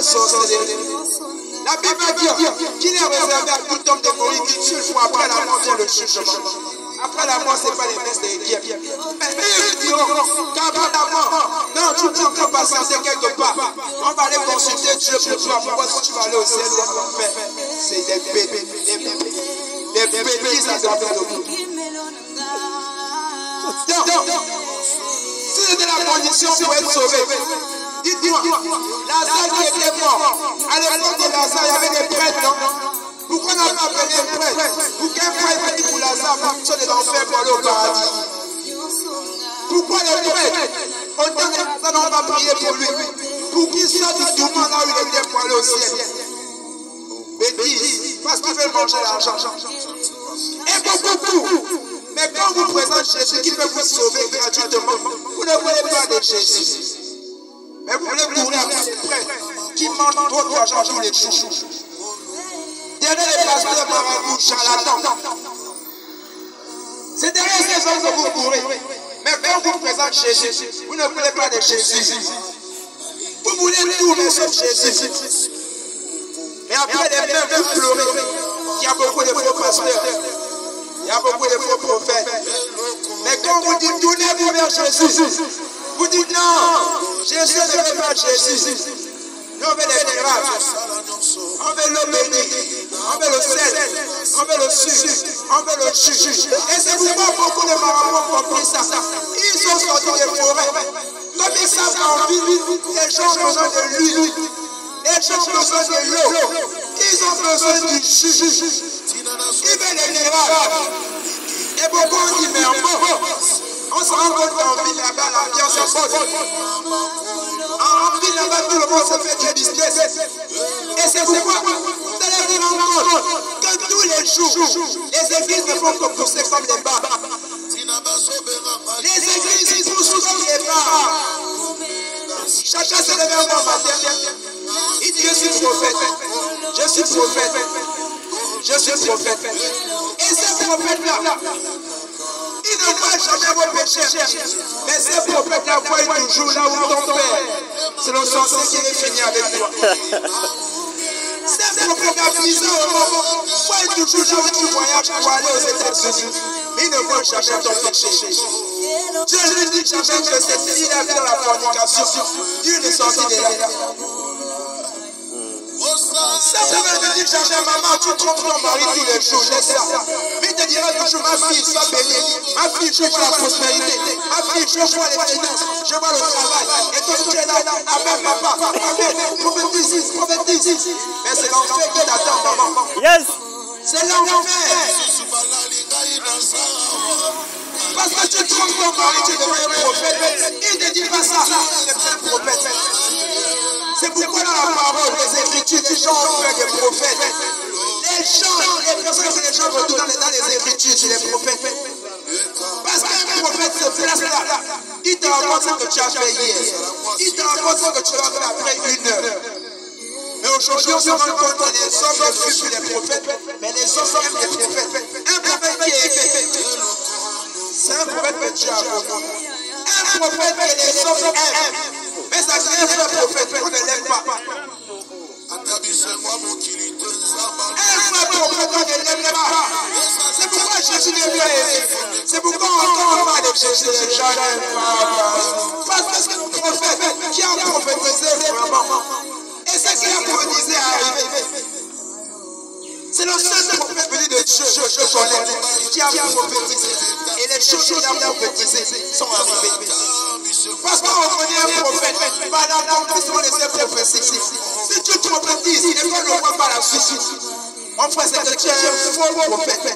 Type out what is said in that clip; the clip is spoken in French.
de sorcellerie. La Bible dit qu'il est réservé à tout homme de mourir qui tue fois après la mort vient le jugement. Après la mort, ce n'est pas les messes de guerre. Mais ils diront qu'après la mort, non, tu peux encore patienter quelque part. On va aller consulter Dieu pour toi. Pourquoi si tu vas aller au ciel ou à l'enfer? C'est des bébés. Des bêtises à dormir debout. Donc, si c'était la condition pour être sauvé, dites-moi, Lazare qui était mort, à l'époque de Lazare, il y avait des prêtres, non? Pourquoi on n'a pas appelé un prêtre? Pour qu'un prêtre dit pour Lazare, pour sortir de l'enfer pour aller au paradis? Pourquoi les prêtres, autant que Lazare, n'ont pas prié pour lui? Pour qu'il sorte du tourment là où il était pour aller au ciel? Bêtise, parce qu'ils veulent manger l'argent. Et beaucoup. Mais quand vous présentez Jésus qui peut vous sauver gratuitement, vous ne voulez pas de Jésus. Mais vous voulez courir après les prêtres qui mangent votre argent tous les jours. Derrière les pasteurs marabouts, charlatans. C'est derrière ces hommes que vous courez. Mais quand vous présentez Jésus, vous ne voulez pas de Jésus. Vous voulez tout, mais sauf Jésus. Et après les mêmes, vous pleurez. Il y a beaucoup de faux pasteurs. Il y a beaucoup de faux prophètes. Mais quand vous dites tournez-vous vers Jésus, vous dites non, Jésus ne veut pas Jésus. Nous on veut les miracles, on veut l'eau bénie, on veut le sel, on veut le sucre, on veut le jus. Et c'est pourquoi beaucoup de marabouts ont compris ça. Ils sont sortis des forêts. Comme ils savent qu'en vie, les gens ont besoin de l'huile. Les gens ont besoin de l'eau. Ils ont besoin du jus. Ils veulent les miracles. Et beaucoup ont dit, mais on se rend compte qu'en ville là-bas, l'ambiance est bonne. En ville là-bas, tout le monde se fait du business. Et c'est pourquoi vous allez vous rendre compte que tous les jours, les églises ne font que pousser comme des barbes. Les églises, ils poussent comme des barbes. Chacun se lève un bon matin. Il dit, je suis prophète. Je suis prophète. Je suis prophète. Et ces prophètes-là, ils ne voient jamais vos péchés. Mais ces prophètes-là voient toujours là où ton père. C'est le sorcier qui est fini avec toi. Ces prophètes-là, voient toujours là où tu voyages pour aller aux États-Unis. Mais ils ne voient jamais ton péché. Dieu ne dit jamais que c'est s'il a fait la fornication. Dieu est sorti de là. Ça veut dire jamais, maman, tu trompes ton mari tous les jours, laisse ça. Mais il te dira toujours, ma fille, sois bénie. Ma fille, je vois la prospérité. Ma fille, je vois les finances. Je vois le travail. Et toi, tu es là, amen, papa. Amen, prophétise. Mais c'est l'enfer qui t'attend, maman. Yes. C'est l'enfer. Parce que tu trompes ton mari, tu deviens un prophète. Il ne dit pas ça. C'est un prophète. C'est pourquoi dans la parole des Écritures, les gens ont peur des prophètes. Les personnes que les gens retournent dans les Écritures sur les prophètes. Parce qu'un prophète se place là. Il te raconte ce que tu as fait hier. Il te raconte ce que tu as fait après 1 heure. Mais aujourd'hui, on se rend compte que les hommes refusent les prophètes, mais les hommes aiment les prophètes. Un prophète qui est aimé, c'est un prophète que Dieu a voulu. Un prophète que les hommes aiment. Mais ça vient faire prophète, on ne l'aime pas. Un prophète, on ne l'aime pas. C'est pourquoi Jésus n'est pas aimé. C'est pourquoi on parle de Jésus, les gens n'aiment pas. Parce que c'est un prophète qui a prophétisé vraiment. Et ce qu'il a prophétisé est arrivé. C'est le seul prophète venu de Dieu que je connais qui a prophétisé. Et les choses qu'il a prophétisées sont arrivées. Parce qu'on reconnaît un prophète par l'accomplissement de ses prophéties. Si tu prophétises, il ne peut le voir par la suite. En fait, c'est que tu es un faux prophète.